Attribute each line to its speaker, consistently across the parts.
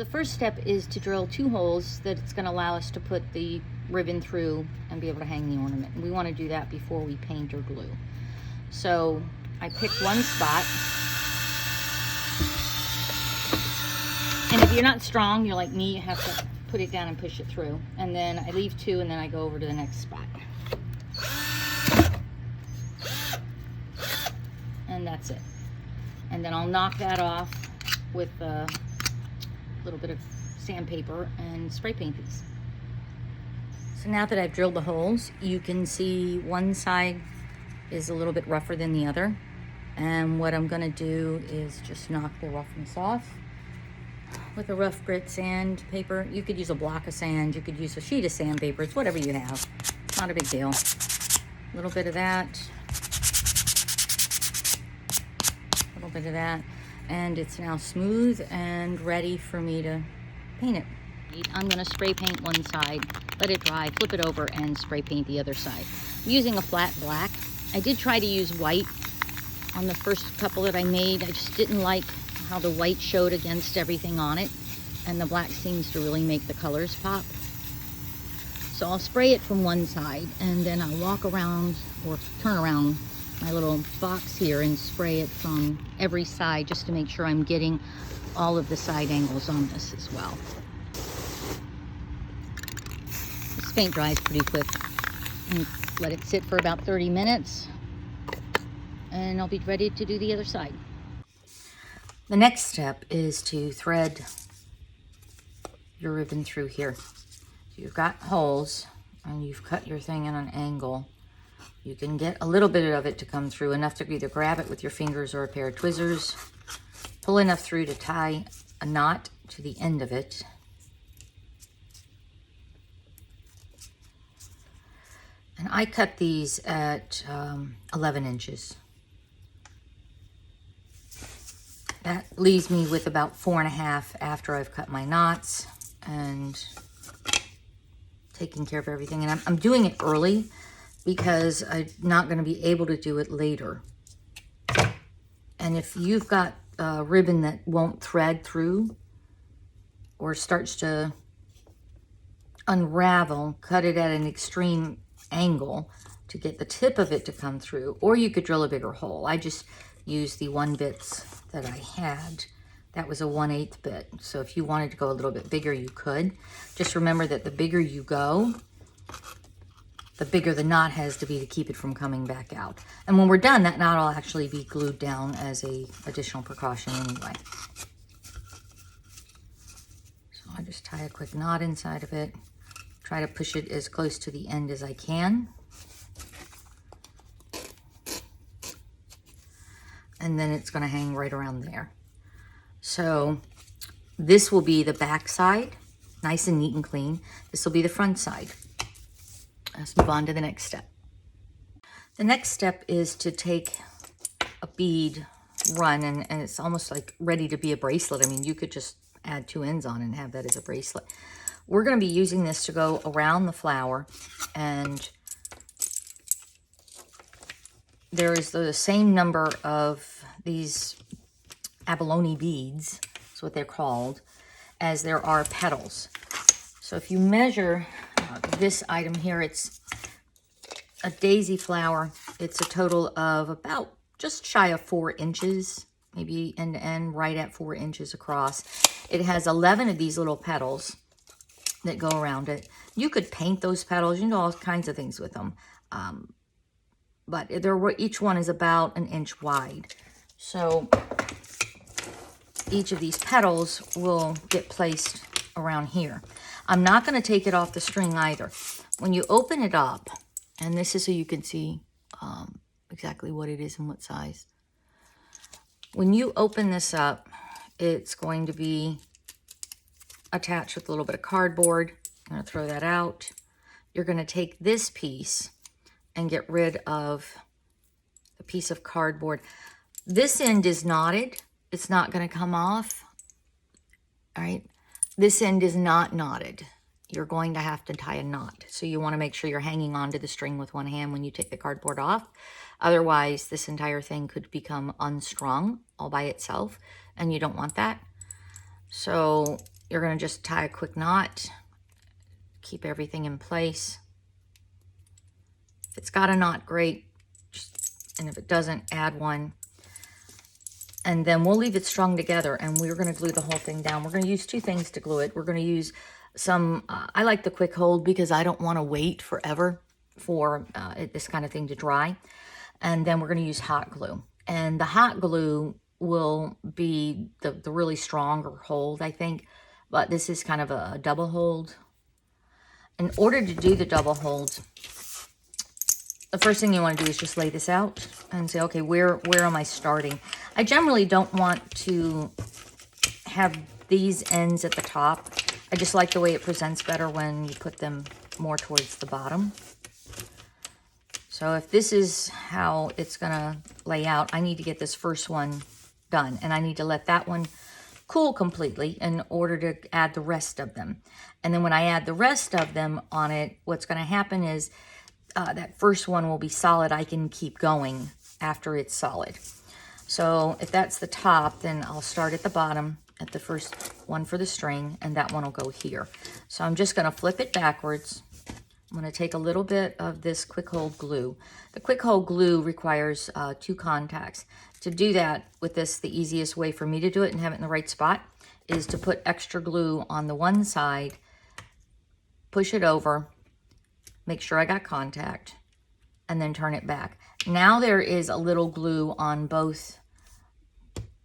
Speaker 1: The first step is to drill 2 holes that it's going to allow us to put the ribbon through and be able to hang the ornament. And we want to do that before we paint or glue. So I picked one spot. And if you're not strong, you're like me, you have to put it down and push it through. And then I leave 2 and then I go over to the next spot. And that's it. And then I'll knock that off with a little bit of sandpaper and spray paint these. So now that I've drilled the holes, you can see one side is a little bit rougher than the other. And what I'm gonna do is just knock the roughness off with a rough grit sandpaper. You could use a block of sand, you could use a sheet of sandpaper, it's whatever you have. Not a big deal. A little bit of that. A little bit of that. And it's now smooth and ready for me to paint it. I'm gonna spray paint one side, let it dry, flip it over, and spray paint the other side. I'm using a flat black. I did try to use white on the first couple that I made. I just didn't like how the white showed against everything on it, and the black seems to really make the colors pop. So I'll spray it from one side, and then I'll walk around or turn around my little box here and spray it from every side just to make sure I'm getting all of the side angles on this as well. This paint dries pretty quick. And let it sit for about 30 minutes and I'll be ready to do the other side. The next step is to thread your ribbon through here. So you've got holes and you've cut your thing in an angle. You can get a little bit of it to come through, enough to either grab it with your fingers or a pair of tweezers. Pull enough through to tie a knot to the end of it. And I cut these at 11 inches. That leaves me with about 4.5 after I've cut my knots and taking care of everything. And I'm doing it early because I'm not going to be able to do it later. And if you've got a ribbon that won't thread through or starts to unravel, cut it at an extreme angle to get the tip of it to come through, or you could drill a bigger hole. I just used the 1 bits that I had. That was a 1/8 bit. So if you wanted to go a little bit bigger, you could. Just remember that the bigger you go, the bigger the knot has to be to keep it from coming back out. And when we're done, that knot will actually be glued down as a additional precaution anyway. So I just tie a quick knot inside of it. Try to push it as close to the end as I can. And then it's going to hang right around there. So this will be the back side, nice and neat and clean. This will be the front side. Let's move on to the next step. The next step is to take a bead run, and it's almost like ready to be a bracelet. I mean, you could just add 2 ends on and have that as a bracelet. We're going to be using this to go around the flower, and there is the same number of these abalone beads, that's what they're called, as there are petals. So if you measure this item here, it's a daisy flower. It's a total of about just shy of 4 inches, maybe end to end, right at 4 inches across. It has 11 of these little petals that go around it. You could paint those petals, you can do all kinds of things with them. But each one is about 1 inch wide. So each of these petals will get placed around here. I'm not going to take it off the string either. When you open it up, and this is so you can see exactly what it is and what size. When you open this up, it's going to be attached with a little bit of cardboard. I'm going to throw that out. You're going to take this piece and get rid of the piece of cardboard. This end is knotted. It's not going to come off. All right. This end is not knotted. You're going to have to tie a knot. So you want to make sure you're hanging onto the string with one hand when you take the cardboard off. Otherwise, this entire thing could become unstrung all by itself, and you don't want that. So you're going to just tie a quick knot, keep everything in place. If it's got a knot, great. And if it doesn't, add one. And then we'll leave it strung together, and we're going to glue the whole thing down. We're going to use two things to glue it. We're going to use some, I like the quick hold because I don't want to wait forever for this kind of thing to dry. And then we're going to use hot glue. And the hot glue will be the really stronger hold, I think. But this is kind of a double hold. In order to do the double holds, the first thing you want to do is just lay this out and say, okay, where am I starting? I generally don't want to have these ends at the top. I just like the way it presents better when you put them more towards the bottom. So if this is how it's going to lay out, I need to get this first one done. And I need to let that one cool completely in order to add the rest of them. And then when I add the rest of them on it, what's going to happen is that first one will be solid. I can keep going after it's solid. So if that's the top, then I'll start at the bottom at the first one for the string, and that one will go here. So I'm just going to flip it backwards. I'm going to take a little bit of this quick hold glue. The quick hold glue requires 2 contacts. To do that with this, the easiest way for me to do it and have it in the right spot is to put extra glue on the one side, push it over, make sure I got contact, and then turn it back. Now there is a little glue on both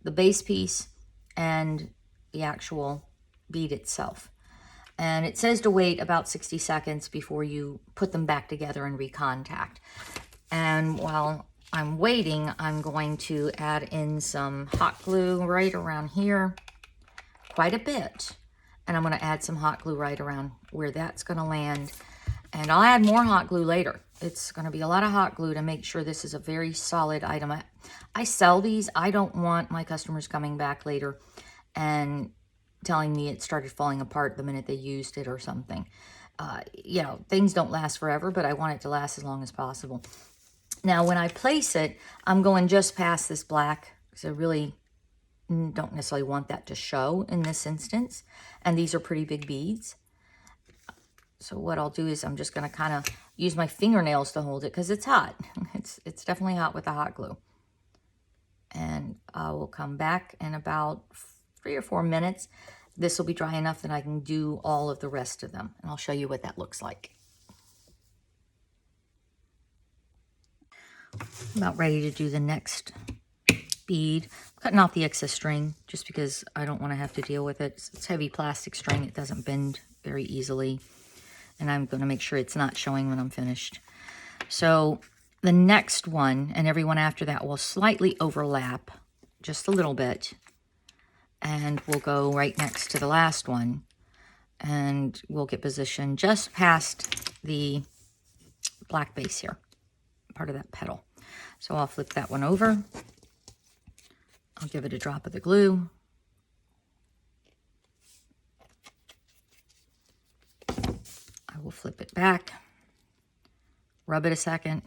Speaker 1: the base piece and the actual bead itself. And it says to wait about 60 seconds before you put them back together and recontact. And while I'm waiting, I'm going to add in some hot glue right around here, quite a bit. And I'm going to add some hot glue right around where that's going to land. And I'll add more hot glue later. It's going to be a lot of hot glue to make sure this is a very solid item. I sell these. I don't want my customers coming back later and telling me it started falling apart the minute they used it or something. You know, things don't last forever, but I want it to last as long as possible. Now, when I place it, I'm going just past this black because I really don't necessarily want that to show in this instance. And these are pretty big beads. So what I'll do is I'm just going to kind of use my fingernails to hold it because it's hot. It's definitely hot with the hot glue. And I will come back in about 3 or 4 minutes. This will be dry enough that I can do all of the rest of them. And I'll show you what that looks like. I'm about ready to do the next bead. I'm cutting off the excess string just because I don't want to have to deal with it. It's heavy plastic string. It doesn't bend very easily. And I'm going to make sure it's not showing when I'm finished. So the next one and everyone after that will slightly overlap just a little bit. And we'll go right next to the last one. And we'll get positioned just past the black base here, part of that petal. So I'll flip that one over. I'll give it a drop of the glue. I will flip it back, rub it a second.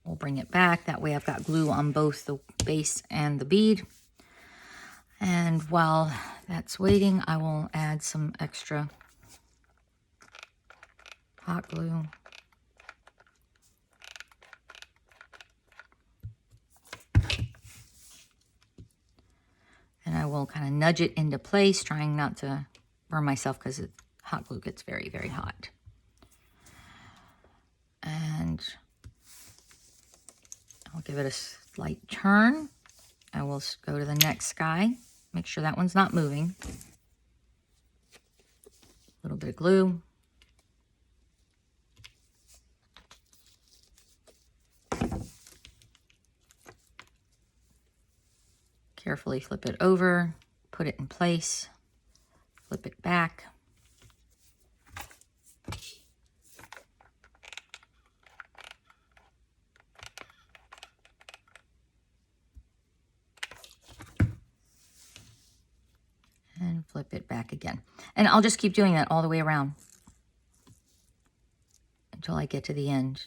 Speaker 1: We'll bring it back. That way I've got glue on both the base and the bead. And while that's waiting, I will add some extra hot glue. And I will kind of nudge it into place, trying not to burn myself because hot glue gets very, very hot. And I'll give it a slight turn. I will go to the next guy. Make sure that one's not moving. A little bit of glue. Carefully flip it over, put it in place, flip it back. And flip it back again. And I'll just keep doing that all the way around until I get to the end.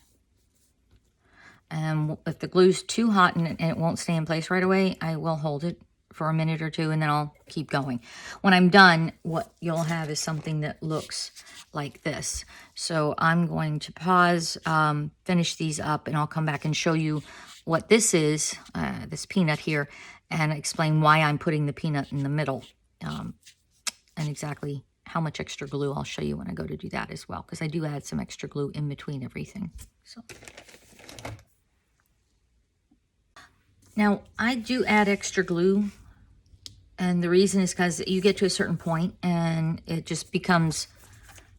Speaker 1: And if the glue's too hot and it won't stay in place right away, I will hold it for a minute or two, and then I'll keep going. When I'm done, what you'll have is something that looks like this. So I'm going to pause, finish these up, and I'll come back and show you what this is, this peanut here, and explain why I'm putting the peanut in the middle, and exactly how much extra glue. I'll show you when I go to do that as well, because I do add some extra glue in between everything. So now I do add extra glue, and the reason is because you get to a certain point and it just becomes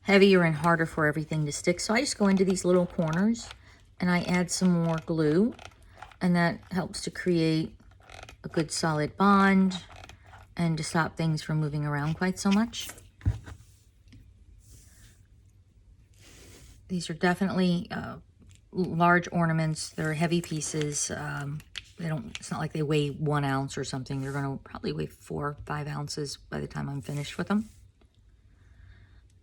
Speaker 1: heavier and harder for everything to stick. So I just go into these little corners and I add some more glue, and that helps to create a good solid bond and to stop things from moving around quite so much. These are definitely large ornaments. They're heavy pieces. It's not like they weigh 1 ounce or something. They're going to probably weigh 4 or 5 ounces by the time I'm finished with them.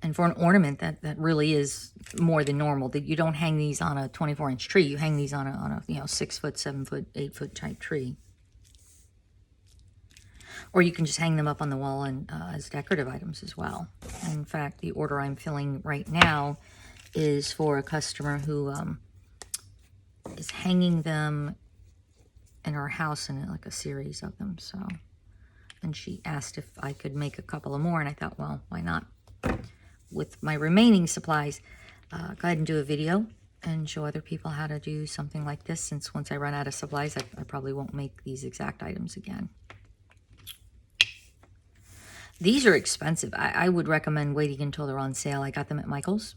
Speaker 1: And for an ornament, that really is more than normal. That you don't hang these on a 24-inch tree. You hang these on a 6 foot, 7 foot, 8 foot type tree. Or you can just hang them up on the wall and as decorative items as well. In fact, the order I'm filling right now is for a customer who is hanging them in our house in like a series of them. So, and she asked if I could make a couple of more, and I thought, well, why not? With my remaining supplies, go ahead and do a video and show other people how to do something like this, since once I run out of supplies, I probably won't make these exact items again. These are expensive. I would recommend waiting until they're on sale. I got them at Michael's.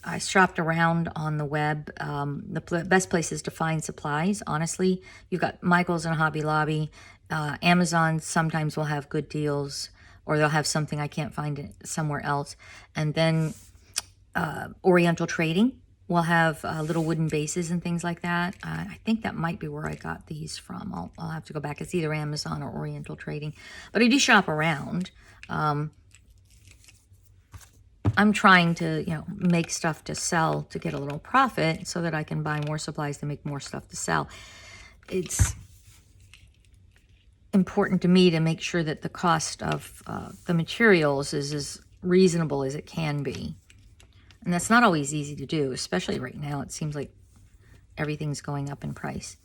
Speaker 1: I shopped around on the web. The best places to find supplies, honestly, you've got Michael's and Hobby Lobby. Amazon sometimes will have good deals, or they'll have something I can't find it somewhere else. And then Oriental Trading will have little wooden bases and things like that. I think that might be where I got these from. I'll have to go back. It's either Amazon or Oriental Trading. But I do shop around. I'm trying to, make stuff to sell to get a little profit so that I can buy more supplies to make more stuff to sell. It's important to me to make sure that the cost of the materials is as reasonable as it can be. And that's not always easy to do, especially right now. It seems like everything's going up in price.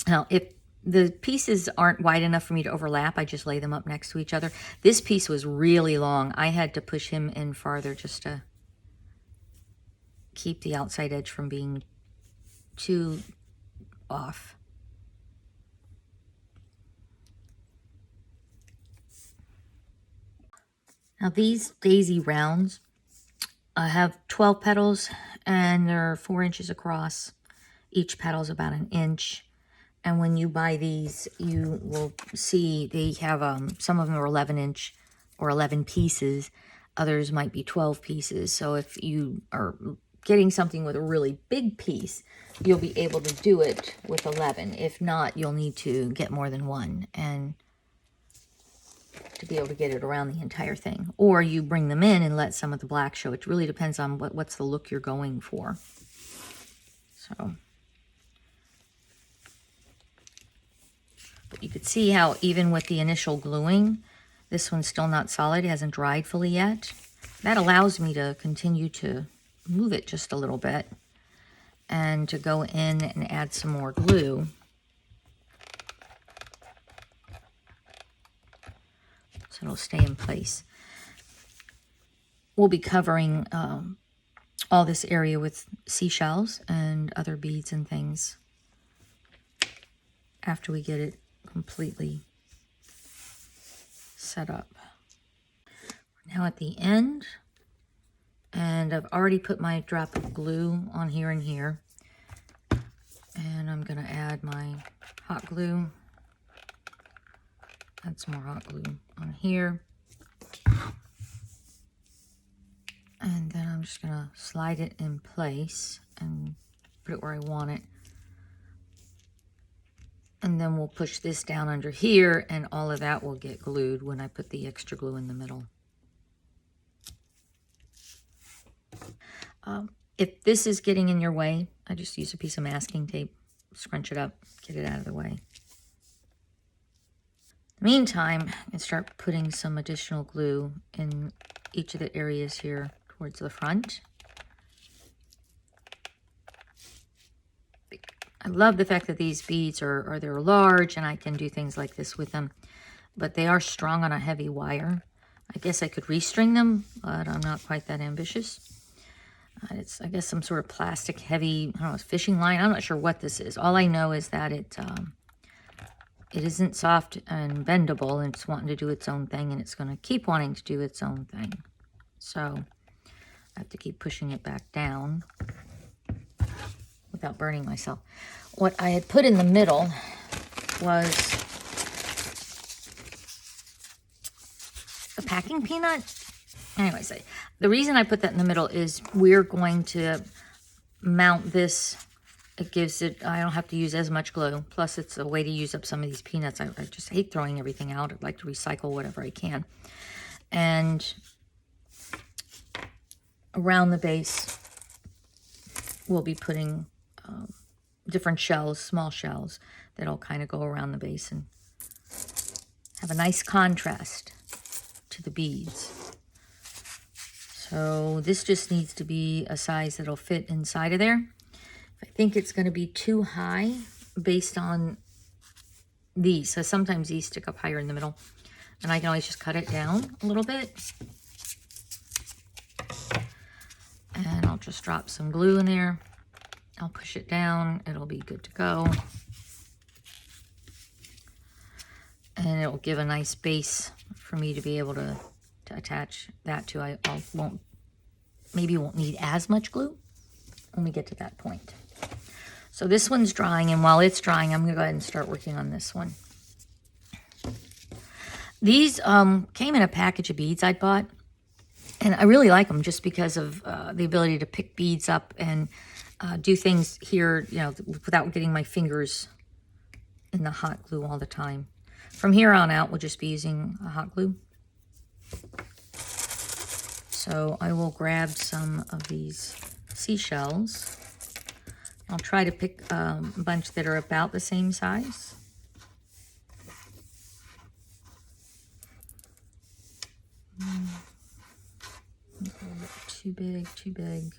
Speaker 1: Now, if the pieces aren't wide enough for me to overlap, I just lay them up next to each other. This piece was really long. I had to push him in farther just to keep the outside edge from being too off. Now these daisy rounds have 12 petals, and they're 4 inches across. Each petal is about 1 inch. And when you buy these, you will see they have, some of them are 11-inch or 11 pieces. Others might be 12 pieces. So if you are getting something with a really big piece, you'll be able to do it with 11. If not, you'll need to get more than one and to be able to get it around the entire thing. Or you bring them in and let some of the black show. It really depends on what's the look you're going for. So, but you could see how even with the initial gluing, this one's still not solid. It hasn't dried fully yet. That allows me to continue to move it just a little bit and to go in and add some more glue. So it'll stay in place. We'll be covering all this area with seashells and other beads and things after we get it completely set up. We're now at the end, and I've already put my drop of glue on here and here. And I'm going to add my hot glue. Add some more hot glue on here. And then I'm just going to slide it in place and put it where I want it. And then we'll push this down under here, and all of that will get glued when I put the extra glue in the middle. If this is getting in your way, I just use a piece of masking tape, scrunch it up, get it out of the way. Meantime, I can start putting some additional glue in each of the areas here towards the front. I love the fact that these beads they're large and I can do things like this with them, but they are strung on a heavy wire. I guess I could restring them, but I'm not quite that ambitious. It's, I guess, some sort of plastic heavy, I don't know, fishing line. I'm not sure what this is. All I know is that it isn't soft and bendable, and it's wanting to do its own thing, and it's going to keep wanting to do its own thing. So I have to keep pushing it back down without burning myself. What I had put in the middle was a packing peanut. Anyways, the reason I put that in the middle is we're going to mount this. It gives it, I don't have to use as much glue. Plus, it's a way to use up some of these peanuts. I just hate throwing everything out. I'd like to recycle whatever I can. And around the base, we'll be putting different shells, small shells, that'll kind of go around the base and have a nice contrast to the beads. So this just needs to be a size that'll fit inside of there. I think it's going to be too high based on these. So sometimes these stick up higher in the middle. And I can always just cut it down a little bit. And I'll just drop some glue in there. I'll push it down. It'll be good to go. And it'll give a nice base for me to be able to attach that to. I won't need as much glue when we get to that point. So this one's drying, and while it's drying, I'm going to go ahead and start working on this one. These came in a package of beads I'd bought, and I really like them just because of the ability to pick beads up and do things here, you know, without getting my fingers in the hot glue all the time. From here on out, we'll just be using a hot glue. So I will grab some of these seashells. I'll try to pick a bunch that are about the same size. A little bit too big, too big.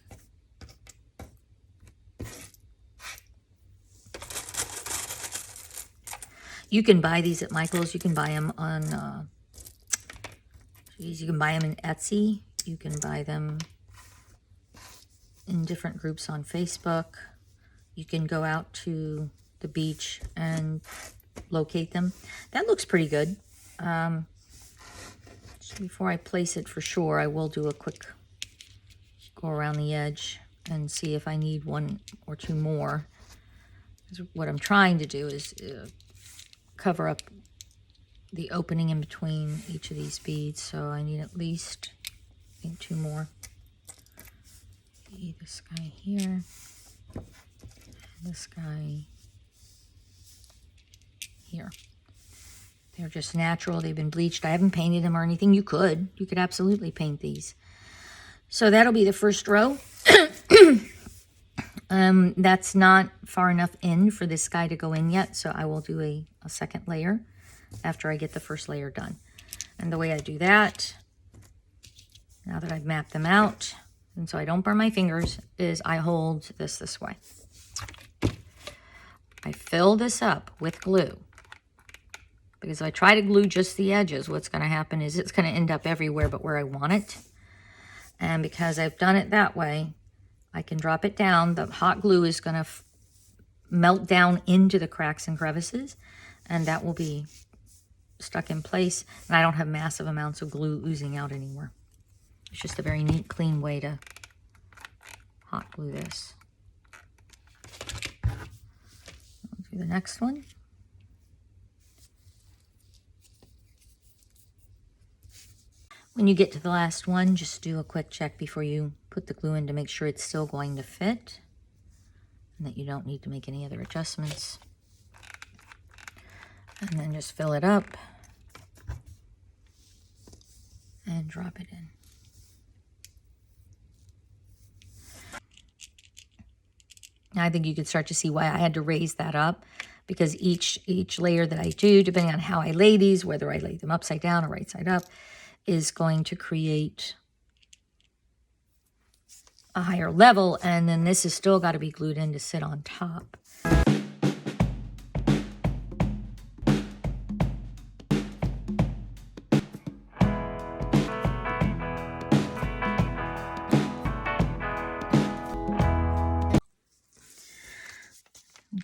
Speaker 1: You can buy these at Michael's. You can buy them on, you can buy them in Etsy. You can buy them in different groups on Facebook. You can go out to the beach and locate them. That looks pretty good. Just before I place it for sure, I will do a quick go around the edge and see if I need one or two more. What I'm trying to do is cover up the opening in between each of these beads, so I need at least, I think, two more. This guy here, and this guy here. They're just natural. They've been bleached. I haven't painted them or anything. You could absolutely paint these. So that'll be the first row. That's not far enough in for this guy to go in yet, so I will do a second layer after I get the first layer done. And the way I do that, now that I've mapped them out, and so I don't burn my fingers, is I hold this way. I fill this up with glue, because if I try to glue just the edges, what's going to happen is it's going to end up everywhere but where I want it. And because I've done it that way, I can drop it down. The hot glue is going to melt down into the cracks and crevices, and that will be stuck in place. And I don't have massive amounts of glue oozing out anymore. It's just a very neat, clean way to hot glue this. I'll do the next one. When you get to the last one, just do a quick check before you put the glue in to make sure it's still going to fit and that you don't need to make any other adjustments. And then just fill it up and drop it in. Now I think you could start to see why I had to raise that up, because each layer that I do, depending on how I lay these, whether I lay them upside down or right side up, is going to create a higher level. And then this has still got to be glued in to sit on top.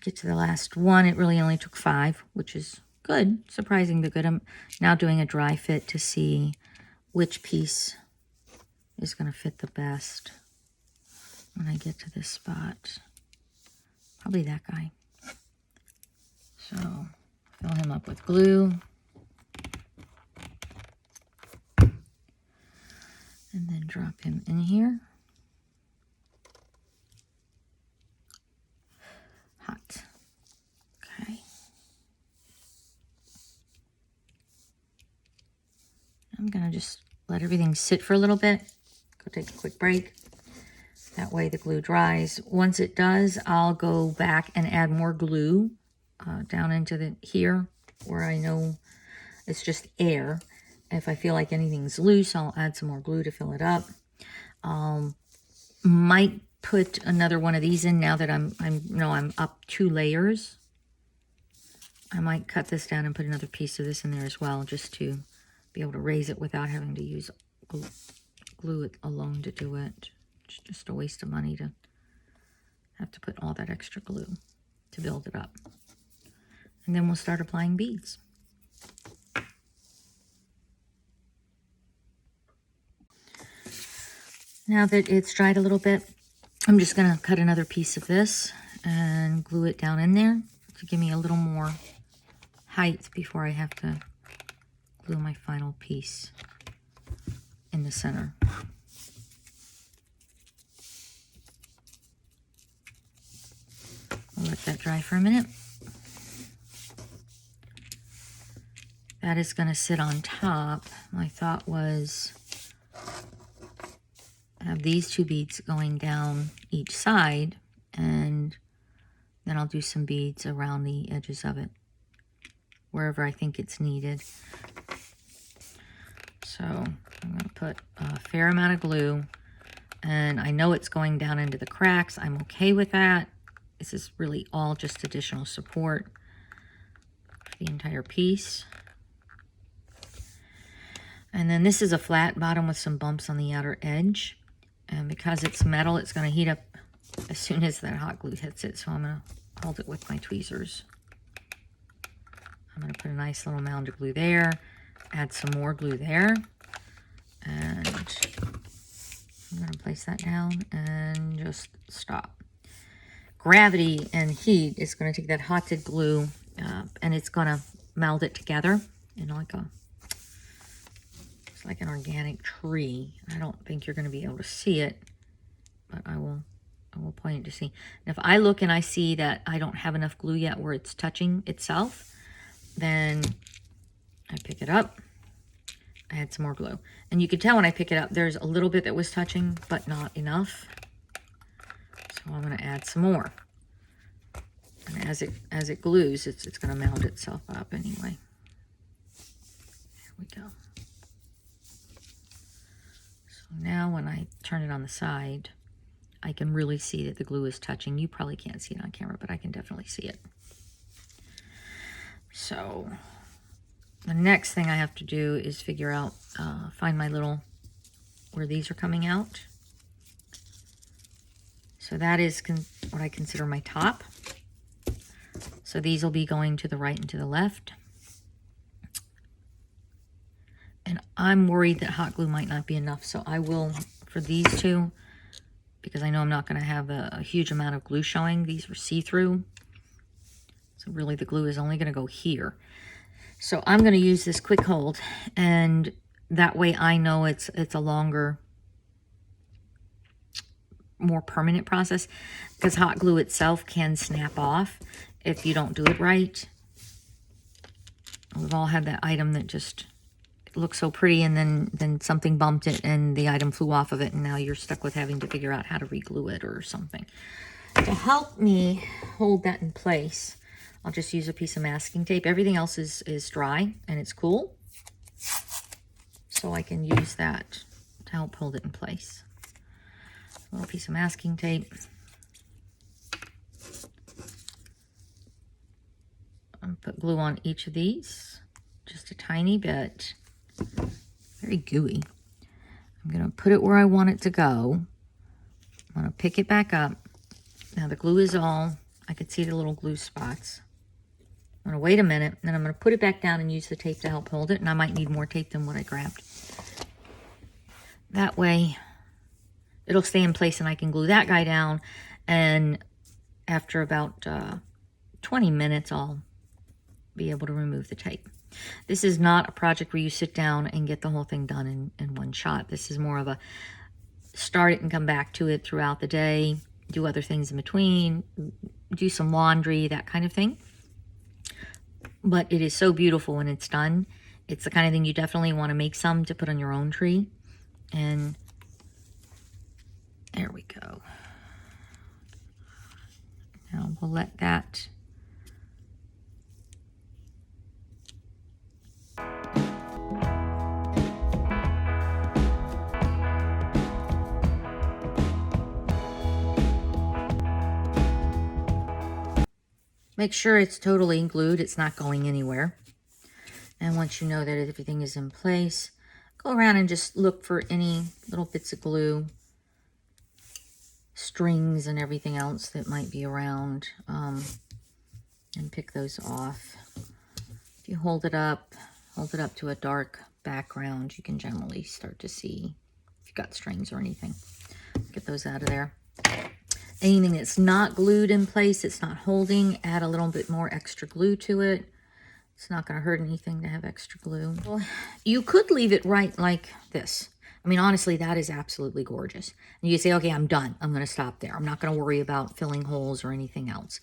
Speaker 1: Get to the last one. It really only took 5, which is good, surprisingly good. I'm now doing a dry fit to see which piece is going to fit the best when I get to this spot. Probably that guy. So fill him up with glue. And then drop him in here. Hot. Okay. I'm going to just let everything sit for a little bit. Go take a quick break. That way the glue dries. Once it does, I'll go back and add more glue down into here where I know it's just air. If I feel like anything's loose, I'll add some more glue to fill it up. Might put another one of these in now that I'm up 2 layers. I might cut this down and put another piece of this in there as well, just to be able to raise it without having to use glue it alone to do it. It's just a waste of money to have to put all that extra glue to build it up. And then we'll start applying beads. Now that it's dried a little bit, I'm just going to cut another piece of this and glue it down in there to give me a little more height before I have to glue my final piece in the center. I'll let that dry for a minute. That is going to sit on top. My thought was have these 2 beads going down each side, and then I'll do some beads around the edges of it, wherever I think it's needed. So I'm going to put a fair amount of glue, and I know it's going down into the cracks. I'm okay with that. This is really all just additional support for the entire piece. And then this is a flat bottom with some bumps on the outer edge. And because it's metal, it's going to heat up as soon as that hot glue hits it. So I'm going to hold it with my tweezers. I'm going to put a nice little mound of glue there. Add some more glue there. And I'm going to place that down and just stop. Gravity and heat is going to take that hotted glue and it's going to meld it together in like it's like an organic tree. I don't think you're going to be able to see it, but I will point it to see. And if I look and I see that I don't have enough glue yet where it's touching itself, then I pick it up, I add some more glue. And you can tell when I pick it up, there's a little bit that was touching, but not enough. So I'm going to add some more. And as it glues, it's going to mount itself up anyway. There we go. So now when I turn it on the side, I can really see that the glue is touching. You probably can't see it on camera, but I can definitely see it. So the next thing I have to do is figure out, find my little, where these are coming out. So that is what I consider my top. So these will be going to the right and to the left. And I'm worried that hot glue might not be enough. So I will, for these 2, because I know I'm not going to have a huge amount of glue showing. These are see-through. So really the glue is only going to go here. So I'm going to use this quick hold, and that way I know it's a longer, more permanent process, because hot glue itself can snap off if you don't do it right. We've all had that item that just looks so pretty, and then something bumped it and the item flew off of it, and now you're stuck with having to figure out how to re-glue it or something. To help me hold that in place, I'll just use a piece of masking tape. Everything else is dry and it's cool. So I can use that to help hold it in place. A little piece of masking tape. And put glue on each of these, just a tiny bit. Very gooey. I'm going to put it where I want it to go. I'm going to pick it back up. Now the glue is all, I could see the little glue spots. I'm going to wait a minute, and then I'm going to put it back down and use the tape to help hold it, and I might need more tape than what I grabbed. That way, it'll stay in place and I can glue that guy down, and after about 20 minutes, I'll be able to remove the tape. This is not a project where you sit down and get the whole thing done in one shot. This is more of a start it and come back to it throughout the day, do other things in between, do some laundry, that kind of thing. But it is so beautiful when it's done. It's the kind of thing you definitely want to make some to put on your own tree. And there we go. Now we'll let that make sure it's totally glued, it's not going anywhere. And once you know that everything is in place, go around and just look for any little bits of glue, strings and everything else that might be around, and pick those off. If you hold it up to a dark background, you can generally start to see if you've got strings or anything. Get those out of there. Anything that's not glued in place, it's not holding, add a little bit more extra glue to it. It's not going to hurt anything to have extra glue. Well, you could leave it right like this. I mean, honestly, that is absolutely gorgeous. And you say, okay, I'm done. I'm going to stop there. I'm not going to worry about filling holes or anything else.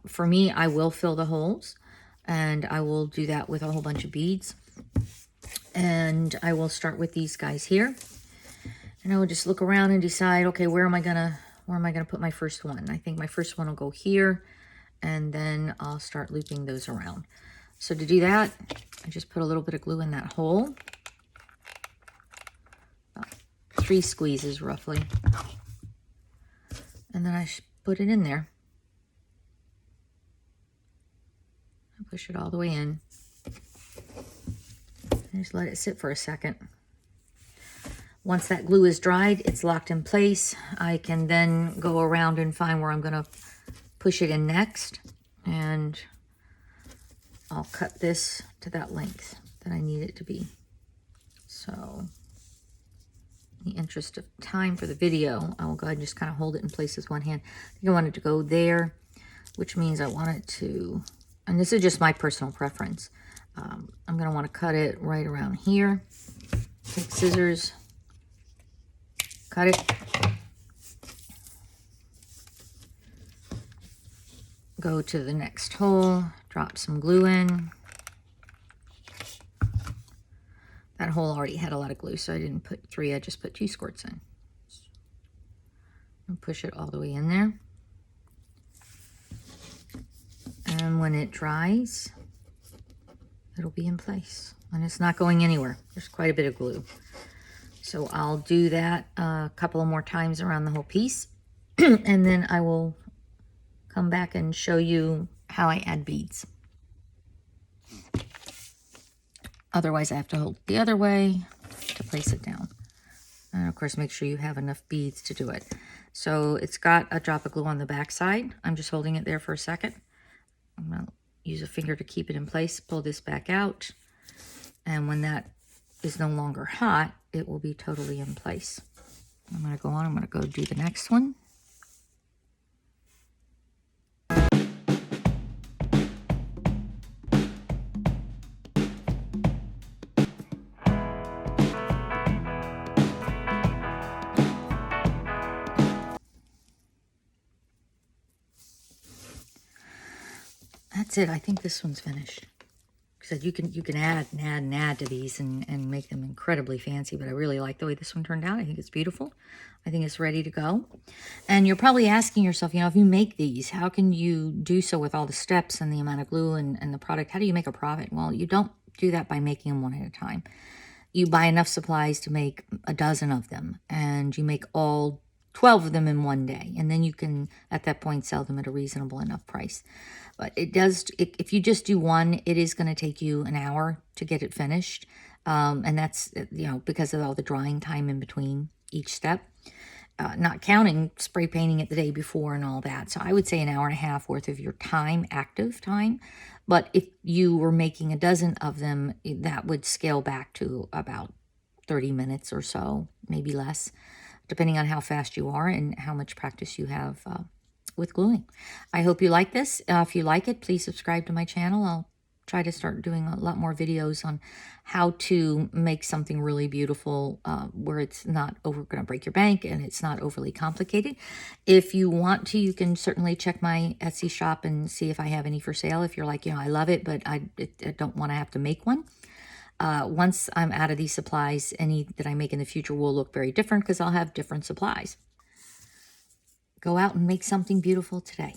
Speaker 1: For me, I will fill the holes, and I will do that with a whole bunch of beads. And I will start with these guys here. And I will just look around and decide, okay, where am I going to put my first one? I think my first one will go here, and then I'll start looping those around. So to do that, I just put a little bit of glue in that hole. About 3 squeezes roughly. And then I put it in there. I push it all the way in. And just let it sit for a second. Once that glue is dried, it's locked in place. I can then go around and find where I'm going to push it in next. And I'll cut this to that length that I need it to be. So, in the interest of time for the video, I will go ahead and just kind of hold it in place with one hand. I think I want it to go there, which means I want it to, and this is just my personal preference. I'm going to want to cut it right around here. Take scissors, cut it. Go to the next hole, drop some glue in. That hole already had a lot of glue, so I didn't put 3, I just put 2 squirts in. And push it all the way in there. And when it dries, it'll be in place. And it's not going anywhere. There's quite a bit of glue. So I'll do that a couple of more times around the whole piece. And then I will come back and show you how I add beads. Otherwise, I have to hold it the other way to place it down. And of course, make sure you have enough beads to do it. So it's got a drop of glue on the back side. I'm just holding it there for a second. I'm going to use a finger to keep it in place. Pull this back out. And when that is no longer hot, it will be totally in place. I'm going to go on. I'm going to go do the next one. That's it. I think this one's finished. said, you can add and add and add to these and make them incredibly fancy, but I really like the way this one turned out. I think it's beautiful. I think it's ready to go. And you're probably asking yourself, if you make these, how can you do so with all the steps and the amount of glue and the product? How do you make a profit? Well, you don't do that by making them one at a time. You buy enough supplies to make a dozen of them, and you make all 12 of them in one day, and then you can at that point sell them at a reasonable enough price. But if you just do one, it is going to take you an hour to get it finished, and that's because of all the drying time in between each step, not counting spray painting it the day before and all that. So I would say an hour and a half worth of your time, active time. But if you were making a dozen of them, that would scale back to about 30 minutes or so, maybe less, depending on how fast you are and how much practice you have with gluing. I hope you like this. If you like it, please subscribe to my channel. I'll try to start doing a lot more videos on how to make something really beautiful where it's not going to break your bank and it's not overly complicated. If you want to, you can certainly check my Etsy shop and see if I have any for sale. If you're like, I love it, but I don't want to have to make one. Once I'm out of these supplies, any that I make in the future will look very different because I'll have different supplies. Go out and make something beautiful today.